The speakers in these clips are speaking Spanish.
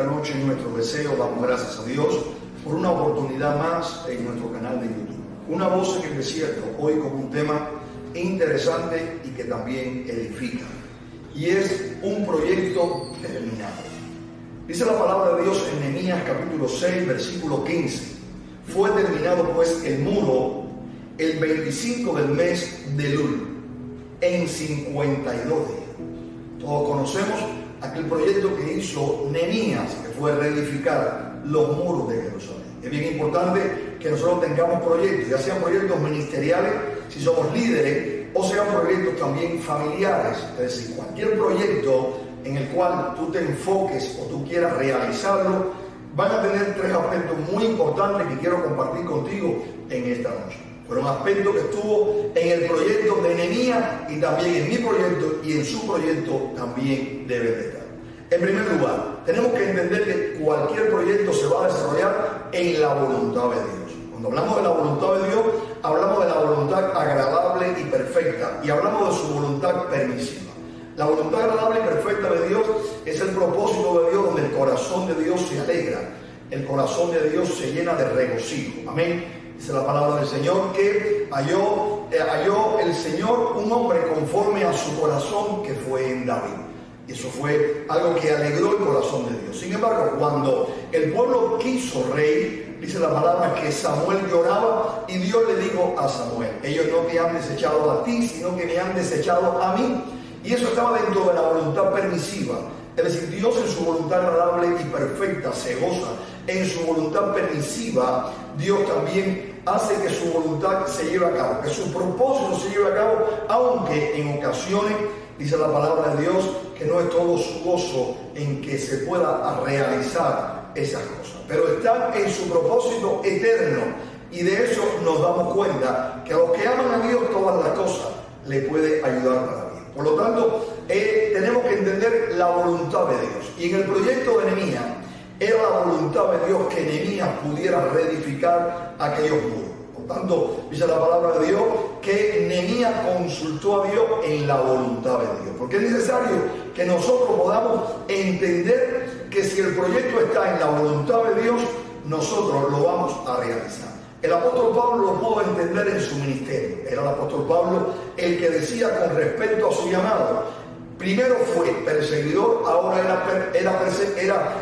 esta noche nuestro deseo, damos gracias a Dios por una oportunidad más en nuestro canal de YouTube. Una voz en el desierto, hoy con un tema interesante y que también edifica. Y es un proyecto terminado. Dice la palabra de Dios en Nehemías capítulo 6, versículo 15. Fue terminado pues el muro el 25 del mes de Elul, en 52 días. Todos conocemos aquel proyecto que hizo Nehemías, que fue reedificar los muros de Jerusalén. Es bien importante que nosotros tengamos proyectos, ya sean proyectos ministeriales, si somos líderes, o sean proyectos también familiares. Es decir, cualquier proyecto en el cual tú te enfoques o tú quieras realizarlo, van a tener tres aspectos muy importantes que quiero compartir contigo en esta noche. Fueron aspectos que estuvo en el proyecto de Nehemías y también en mi proyecto, y en su proyecto también debe de estar. En primer lugar, tenemos que entender que cualquier proyecto se va a desarrollar en la voluntad de Dios. Cuando hablamos de la voluntad de Dios, hablamos de la voluntad agradable y perfecta, y hablamos de su voluntad permisiva. La voluntad agradable y perfecta de Dios es el propósito de Dios, donde el corazón de Dios se alegra, el corazón de Dios se llena de regocijo. Amén. Dice la palabra del Señor que halló el Señor un hombre conforme a su corazón, que fue en David. Y eso fue algo que alegró el corazón de Dios. Sin embargo, cuando el pueblo quiso rey, dice la palabra que Samuel lloraba y Dios le dijo a Samuel: ellos no te han desechado a ti, sino que me han desechado a mí. Y eso estaba dentro de la voluntad permisiva. Es decir, Dios en su voluntad agradable y perfecta se goza. En su voluntad permisiva, Dios también hace que su voluntad se lleve a cabo, que su propósito se lleve a cabo, aunque en ocasiones, dice la palabra de Dios, que no es todo su gozo en que se pueda realizar esas cosas. Pero están en su propósito eterno, y de eso nos damos cuenta, que a los que aman a Dios todas las cosas le puede ayudar para bien. Por lo tanto, tenemos que entender la voluntad de Dios. Y en el proyecto de Nehemías, era la voluntad de Dios que Nehemías pudiera reedificar aquellos muros. Por tanto, dice la palabra de Dios que Nehemías consultó a Dios en la voluntad de Dios. Porque es necesario que nosotros podamos entender que si el proyecto está en la voluntad de Dios, nosotros lo vamos a realizar. El apóstol Pablo lo pudo entender en su ministerio. Era el apóstol Pablo el que decía con respecto a su llamado: primero fue perseguidor, ahora era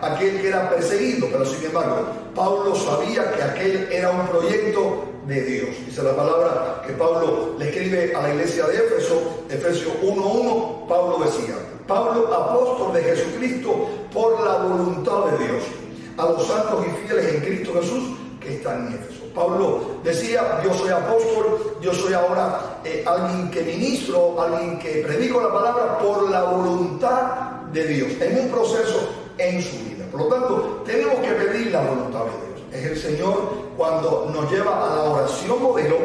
aquel que era perseguido. Pero sin embargo, Pablo sabía que aquel era un proyecto de Dios. Dice la palabra que Pablo le escribe a la iglesia de Éfeso, Efesios 1:1, Pablo decía: Pablo, apóstol de Jesucristo por la voluntad de Dios, a los santos y fieles en Cristo Jesús que están en Éfeso. Pablo decía: yo soy apóstol, yo soy ahora alguien que ministro, alguien que predico la palabra por la voluntad de Dios, en un proceso en su vida. Por lo tanto, tenemos que pedir la voluntad de Dios. Es el Señor cuando nos lleva a la oración modelo,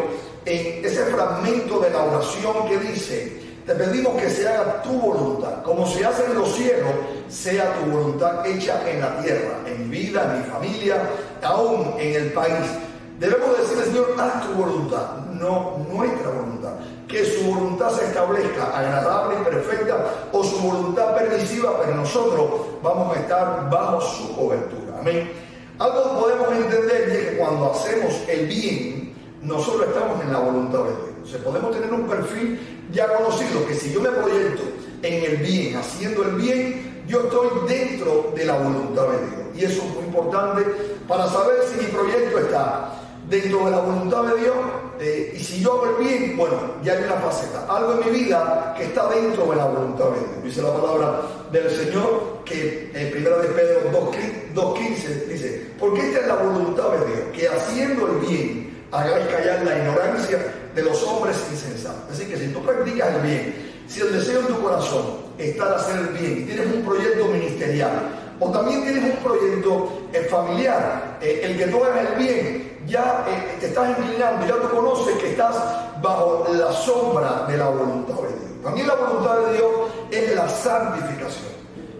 en ese fragmento de la oración que dice: te pedimos que se haga tu voluntad, como se hace en los cielos, sea tu voluntad hecha en la tierra, en mi vida, en mi familia, aún en el país. Debemos decirle: Señor, haz tu voluntad, no nuestra voluntad. Que su voluntad se establezca agradable y perfecta, o su voluntad permisiva, pero nosotros vamos a estar bajo su cobertura. Amén. Algo podemos entender, y es que cuando hacemos el bien, nosotros estamos en la voluntad de Dios. O sea, podemos tener un perfil ya conocido, que si yo me proyecto en el bien, haciendo el bien, yo estoy dentro de la voluntad de Dios. Y eso es muy importante para saber si mi proyecto está dentro de la voluntad de Dios, y si yo hago el bien, bueno, ya hay una faceta, algo en mi vida que está dentro de la voluntad de Dios. Dice la palabra del Señor que en 1 de Pedro 2:15 dice: porque esta es la voluntad de Dios, que haciendo el bien hagáis callar la ignorancia de los hombres insensatos. Así que si tú practicas el bien, si el deseo en tu corazón está de hacer el bien, y tienes un proyecto ministerial, o también tienes un proyecto familiar, el que tú hagas el bien, ya te estás inclinando, ya tú conoces que estás bajo la sombra de la voluntad de Dios. También la voluntad de Dios es la santificación,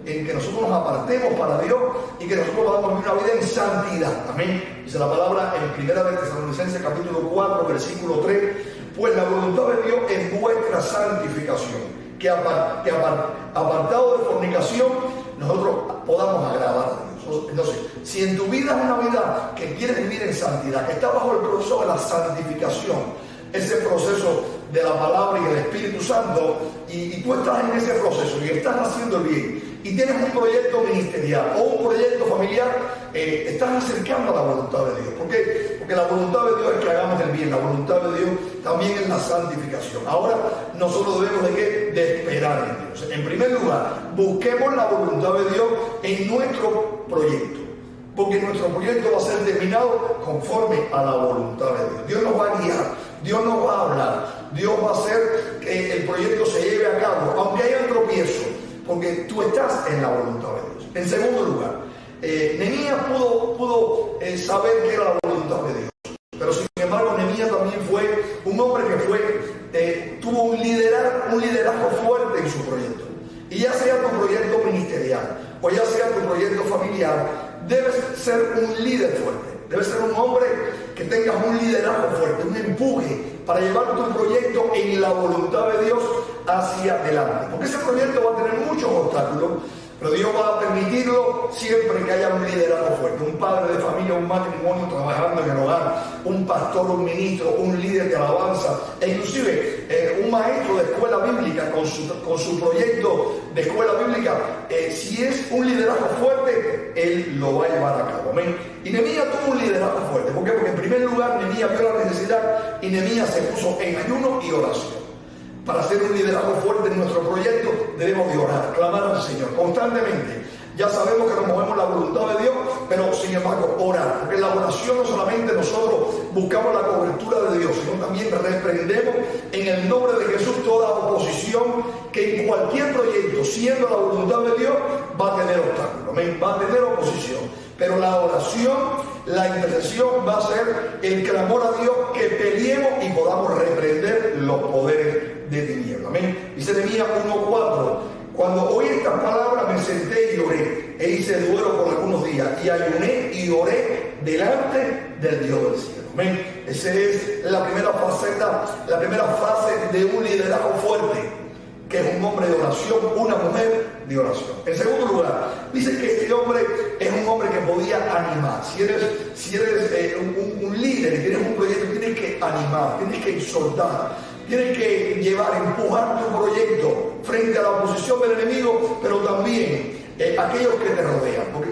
en que nosotros nos apartemos para Dios y que nosotros podamos vivir una vida en santidad. Amén. Dice la palabra en 1 de Tesalonicenses capítulo 4, versículo 3: pues la voluntad de Dios es vuestra santificación, que apartado de fornicación nosotros podamos agradar a Dios. Entonces, si en tu vida es una vida que quieres vivir en santidad, que está bajo el proceso de la santificación, ese proceso de la palabra y el Espíritu Santo, y tú estás en ese proceso y estás haciendo el bien, y tienes un proyecto ministerial o un proyecto familiar, estás acercando a la voluntad de Dios. ¿Por qué? Porque la voluntad de Dios es que hagamos el bien, la voluntad de Dios también es la santificación. Ahora, nosotros debemos de esperar en Dios. En primer lugar, busquemos la voluntad de Dios en nuestro proyecto, porque nuestro proyecto va a ser terminado conforme a la voluntad de Dios. Dios nos va a guiar, Dios nos va a hablar, Dios va a hacer que el proyecto se lleve a cabo, aunque haya tropiezo, porque tú estás en la voluntad de Dios. En segundo lugar, Nehemías pudo saber que era la voluntad de Dios, pero sin embargo Nehemías también fue un hombre que tuvo un liderazgo fuerte en su proyecto. Y ya sea tu proyecto ministerial o ya sea tu proyecto familiar, debes ser un líder fuerte. Debes ser un hombre que tengas un liderazgo fuerte, un empuje para llevar tu proyecto en la voluntad de Dios hacia adelante. Porque ese proyecto va a tener muchos obstáculos, pero Dios va a permitirlo siempre que haya un liderazgo fuerte. Un padre de familia, un matrimonio trabajando en el hogar, un pastor, un ministro, un líder de alabanza, e inclusive un maestro de escuela bíblica con su proyecto de escuela bíblica. Si es un liderazgo fuerte, él lo va a llevar a cabo. Amén. Y Nehemías tuvo un liderazgo fuerte. ¿Por qué? Porque en primer lugar Nehemías vio la necesidad y Nehemías se puso en ayuno y oración. Para hacer un liderazgo fuerte en nuestro proyecto, debemos de orar, clamar al Señor constantemente. Ya sabemos que nos movemos la voluntad de Dios, pero sin embargo orar, porque en la oración no solamente nosotros buscamos la cobertura de Dios, sino también reprendemos en el nombre de Jesús toda oposición que en cualquier proyecto, siendo la voluntad de Dios, va a tener obstáculos, va a tener oposición. Pero la oración, la intercesión va a ser el clamor a Dios, que peleemos y podamos reprender los poderes de tinieblas. Amén. Dice Nehemías 1:4: cuando oí estas palabras me senté y oré, e hice duelo por algunos días, y ayuné y oré delante del Dios del cielo. Amén. Esa es la primera faceta, la primera fase de un liderazgo fuerte, que es un hombre de oración, una mujer de oración. En segundo lugar, dice que este hombre es un hombre que podía animar. Si eres un líder y tienes un proyecto, tienes que animar, tienes que exhortar, tienes que empujar tu proyecto frente a la oposición del enemigo, pero también aquellos que te rodean. Porque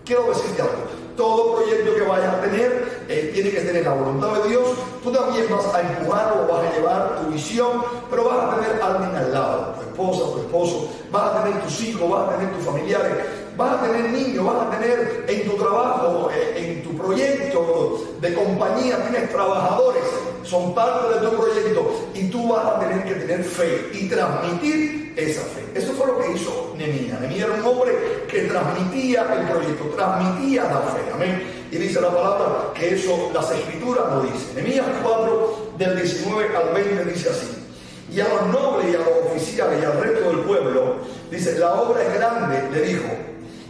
quiero decirte algo: todo proyecto que vayas a tener tiene que tener la voluntad de Dios. Tú también vas a empujarlo, vas a llevar tu visión, pero vas a tener a alguien al lado, tu esposa, tu esposo, vas a tener tus hijos, vas a tener tus familiares, vas a tener niños, vas a tener en tu trabajo, en tu proyecto de compañía, tienes trabajadores, son parte de tu proyecto, y tú vas a tener que tener fe y transmitir esa fe. Eso fue lo que hizo Nehemías. Nehemías era un hombre que transmitía el proyecto, transmitía la fe. Amén. Y dice la palabra que eso, las escrituras lo dicen. Nehemías 4, del 19 al 20, dice así: y a los nobles y a los oficiales y al resto del pueblo, dice, la obra es grande, le dijo,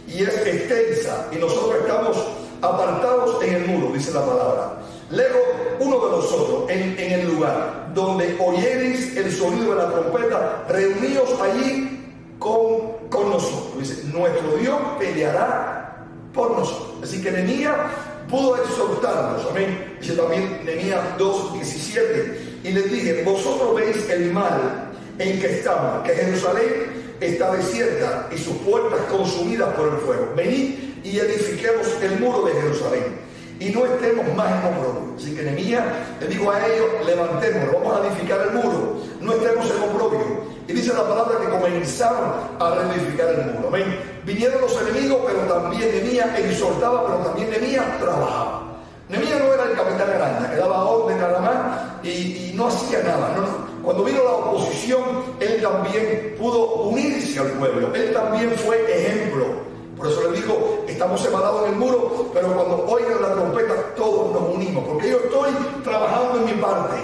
y es extensa, y nosotros estamos apartados en el muro, dice la palabra, lejos uno de nosotros, en el lugar donde oyereis el sonido de la trompeta, reuníos allí con nosotros. Dice, nuestro Dios peleará por nosotros. Así que Nehemías pudo exhortarlos. Amén. Dice también Nehemías 2:17: y les dije, vosotros veis el mal en que estamos, que Jerusalén está desierta y sus puertas consumidas por el fuego. Venid y edifiquemos el muro de Jerusalén y no estemos más en oprobio. Así que Nehemías le dijo a ellos, levantémonos, vamos a edificar el muro, no estemos en oprobio. Y dice la palabra que comenzaron a reedificar el muro. Amén. Vinieron los enemigos, pero también Nehemías exhortaba, pero también Nehemías trabajaba. Nehemías no era el capitán Arana, que daba orden nada más y no hacía nada. No. Cuando vino la oposición, él también pudo unirse al pueblo. Él también fue ejemplo. Por eso les digo, estamos separados en el muro, pero cuando oigan la trompeta, todos nos unimos. Porque yo estoy trabajando en mi parte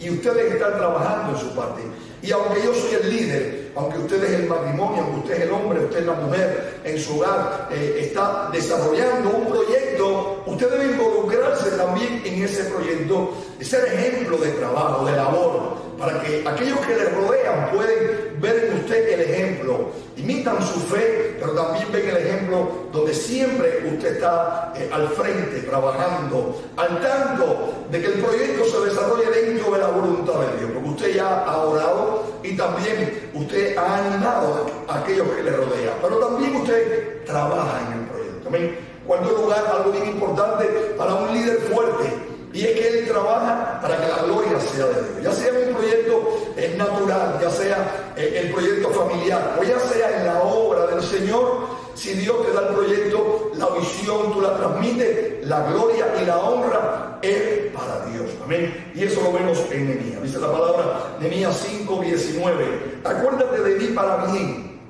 y ustedes están trabajando en su parte. Y aunque yo soy el líder, aunque usted es el matrimonio, aunque usted es el hombre, usted es la mujer en su hogar, está desarrollando un proyecto, usted debe involucrarse también en ese proyecto, ser ejemplo de trabajo, de labor, para que aquellos que le rodean pueden ver en usted el ejemplo. ejemplo, imitan su fe, pero también ven el ejemplo donde siempre usted está al frente, trabajando, al tanto de que el proyecto se desarrolle dentro de la voluntad de Dios, porque usted ya ha orado y también usted ha animado a aquellos que le rodean, pero también usted trabaja en el proyecto. Amén. Cuarto lugar, algo bien importante para un líder fuerte, y es que él trabaja para que la gloria sea de Dios, ya sea en un proyecto natural, ya sea el proyecto familiar, o ya sea en la obra del Señor. Si Dios te da el proyecto, la visión, tú la transmites, la gloria y la honra es para Dios. Amén. Y eso lo vemos en Nehemías. Dice la palabra, Nehemías 5:19. Acuérdate de mí para bien,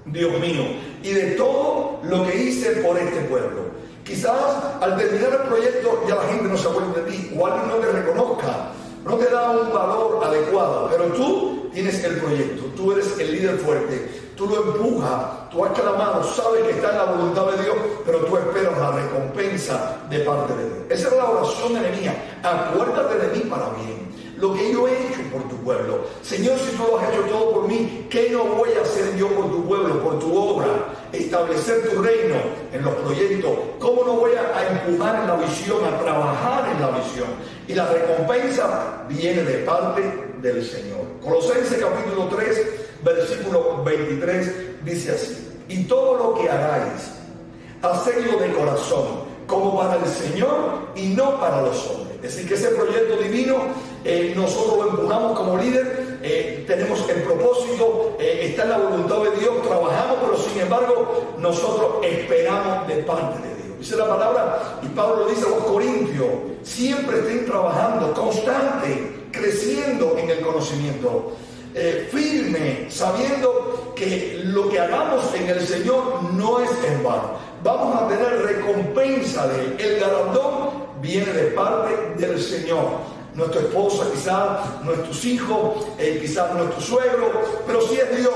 Dios mío, y de todo lo que hice por este pueblo. Quizás al terminar el proyecto ya la gente no se acuerde de ti, o alguien no te reconozca, no te da un valor adecuado, pero tú tienes el proyecto, tú eres el líder fuerte, tú lo empujas, tú has clamado, sabes que está en la voluntad de Dios, pero tú esperas la recompensa de parte de Dios. Esa es la oración de Nehemías. Acuérdate de mí para bien, lo que yo he hecho por tu pueblo. Señor, si tú lo has hecho todo por mí, ¿qué no voy a hacer yo por tu pueblo, por tu obra? Establecer tu reino en los proyectos. ¿Cómo no voy a empujar en la visión, a trabajar en la visión? Y la recompensa viene de parte del Señor. Colosenses capítulo 3, versículo 23 dice así: y todo lo que hagáis, hacedlo de corazón, como para el Señor y no para los hombres. Es decir, que ese proyecto divino nosotros lo empujamos como líder, tenemos el propósito, está en la voluntad de Dios, trabajamos, pero sin embargo nosotros esperamos de parte de Dios. Dice la palabra, y Pablo lo dice a los corintios, siempre estén trabajando, constante, creciendo en el conocimiento, firme, sabiendo que lo que hagamos en el Señor no es en vano. Vamos a tener recompensa de Él. El galardón viene de parte del Señor. Nuestra esposa, quizás nuestros hijos, quizás nuestro suegro, pero sí es Dios,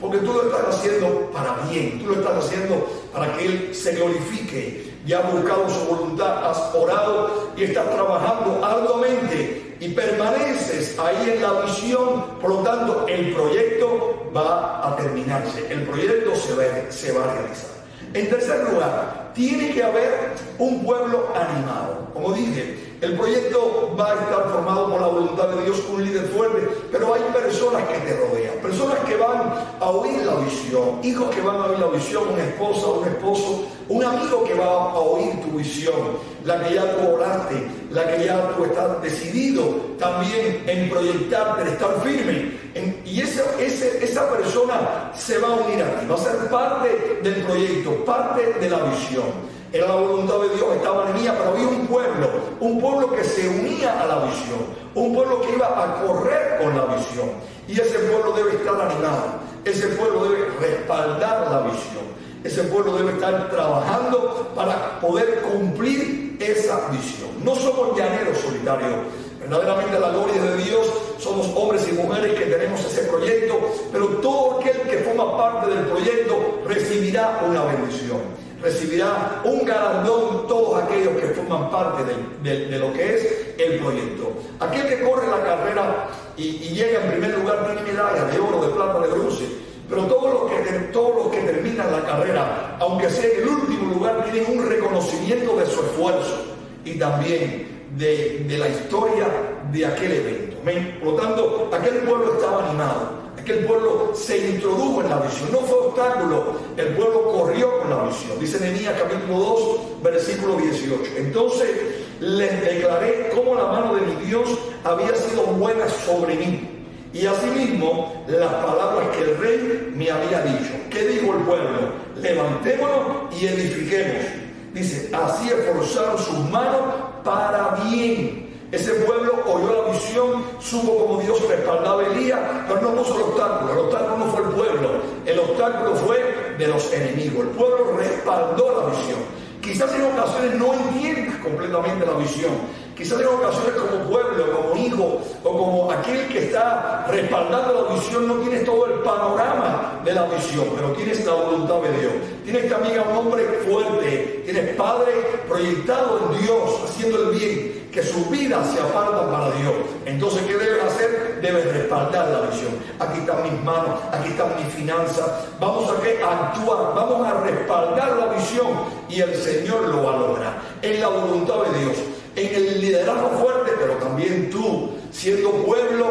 porque tú lo estás haciendo para bien, tú lo estás haciendo para que Él se glorifique. Ya has buscado su voluntad, has orado y estás trabajando arduamente y permaneces ahí en la visión. Por lo tanto, el proyecto va a terminarse, el proyecto se va a realizar. En tercer lugar, tiene que haber un pueblo animado. Como dije, el proyecto va a estar formado por la voluntad de Dios, un líder fuerte, pero hay personas que te rodean, personas que van a oír la visión, hijos que van a oír la visión, una esposa, un esposo, un amigo que va a oír tu visión, la que ya tú oraste, la que ya tú estás decidido también en proyectarte, en estar firme. Y esa persona se va a unir a ti, va a ser parte del proyecto, parte de la visión. Era la voluntad de Dios, estaba Nehemías, pero había un pueblo que se unía a la visión, un pueblo que iba a correr con la visión. Y ese pueblo debe estar animado, ese pueblo debe respaldar la visión, ese pueblo debe estar trabajando para poder cumplir esa visión. No somos llaneros solitarios. Verdaderamente la gloria de Dios, somos hombres y mujeres que tenemos ese proyecto, pero todo aquel que forma parte del proyecto recibirá una bendición, recibirá un galardón, todos aquellos que forman parte de lo que es el proyecto. Aquel que corre la carrera y llega en primer lugar tiene medallas de oro, de plata, de bronce, pero todos los que terminan la carrera, aunque sea en el último lugar, tienen un reconocimiento de su esfuerzo y también de la historia de aquel evento. Amén. Por lo tanto, aquel pueblo estaba animado, aquel pueblo se introdujo en la visión, no fue obstáculo, el pueblo corrió con la visión. Dice Nehemías capítulo 2, versículo 18. Entonces les declaré cómo la mano de mi Dios había sido buena sobre mí, y asimismo las palabras que el rey me había dicho. ¿Qué dijo el pueblo? Levantémonos y edifiquemos. Dice, así esforzaron sus manos para bien. Ese pueblo oyó la visión, supo cómo Dios respaldaba a Elías, pero no puso el obstáculo no fue el pueblo, el obstáculo fue de los enemigos. El pueblo respaldó la visión. Quizás en ocasiones no entiendas completamente la visión, quizás en ocasiones como pueblo, como hijo o como aquel que está respaldando la visión, no tienes todo el panorama de la visión, pero tienes la voluntad de Dios. Tienes también a un hombre fuerte, tienes padre proyectado en Dios, haciendo el bien, que sus vidas se apartan para Dios. Entonces, ¿qué debes hacer? Debes respaldar la visión. Aquí están mis manos, aquí están mis finanzas. Vamos a actuar, vamos a respaldar la visión y el Señor lo va a lograr. En la voluntad de Dios, en el liderazgo fuerte, pero también tú, siendo pueblo,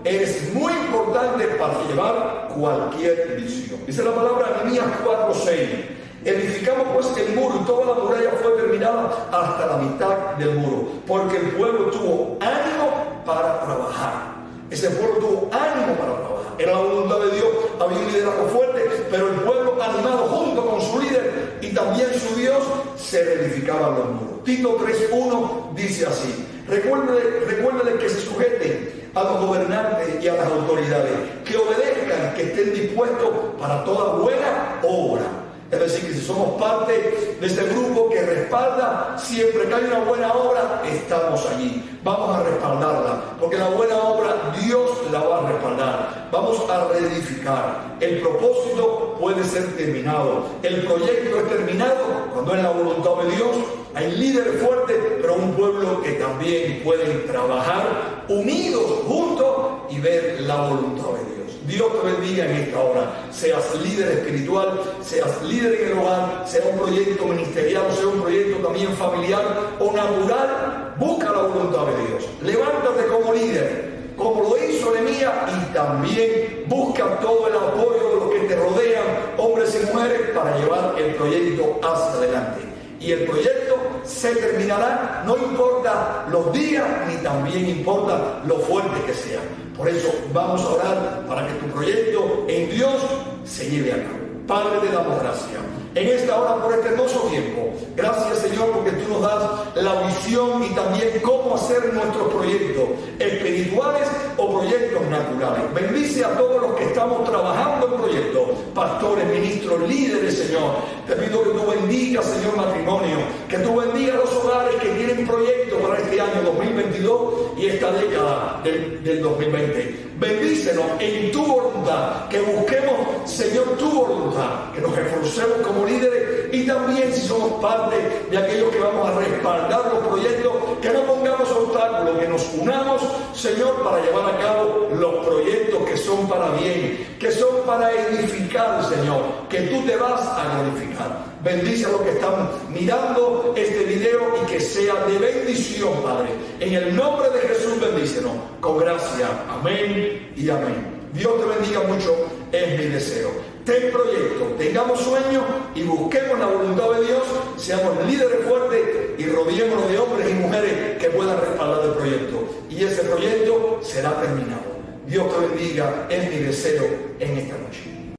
eres muy importante para llevar cualquier visión. Dice la palabra en Nehemías 4:6. Edificamos pues el muro y toda la muralla fue terminada hasta la mitad del muro, porque el pueblo tuvo ánimo para trabajar. Ese pueblo tuvo ánimo para trabajar. Era la voluntad de Dios, había un liderazgo fuerte, pero el pueblo animado junto con su líder y también su Dios se edificaban los muros. Tito 3:1 dice así: recuérdele que se sujeten a los gobernantes y a las autoridades, que obedezcan, que estén dispuestos para toda buena obra. Es decir, que si somos parte de este grupo que respalda, siempre que hay una buena obra, estamos allí. Vamos a respaldarla, porque la buena obra Dios la va a respaldar. Vamos a reedificar. El propósito puede ser terminado. El proyecto es terminado cuando es la voluntad de Dios. Hay líderes fuertes, pero un pueblo que también pueden trabajar unidos, juntos y ver la voluntad de Dios. Dios te bendiga en esta hora. Seas líder espiritual, seas líder en el hogar, sea un proyecto ministerial, sea un proyecto también familiar o natural, busca la voluntad de Dios. Levántate como líder, como lo hizo Nehemías, y también busca todo el apoyo de los que te rodean, hombres y mujeres, para llevar el proyecto hacia adelante. Y el proyecto se terminará, no importa los días, ni también importa lo fuerte que sea. Por eso vamos a orar para que tu proyecto en Dios se lleve a cabo. Padre, te damos gracias en esta hora por este hermoso tiempo. Gracias, Señor, porque tú nos das la visión y también cómo hacer nuestros proyectos espirituales o proyectos naturales. Bendice a todos los que estamos trabajando en proyectos, pastores, ministros, líderes, Señor. Te pido que tú bendigas, Señor, matrimonio, que tú bendigas los hogares que tienen proyectos para este año 2022 y esta década del 2020. Bendícenos en tu voluntad, que busquemos, Señor, tu voluntad, que nos esforcemos como líderes y también, si somos parte de aquellos que vamos a respaldar los proyectos, que no pongamos obstáculos, que nos unamos, Señor, para llevar a cabo los proyectos que son para bien, que son para edificar, Señor, que tú te vas a glorificar. Bendice a los que están mirando este video y que sea de bendición, Padre. En el nombre de Jesús, bendícenos con gracia. Amén y amén. Dios te bendiga mucho, es mi deseo. Ten proyecto, tengamos sueños y busquemos la voluntad de Dios, seamos líderes fuertes y rodeémonos de hombres y mujeres que puedan respaldar el proyecto. Y ese proyecto será terminado. Dios te bendiga, es mi deseo en esta noche.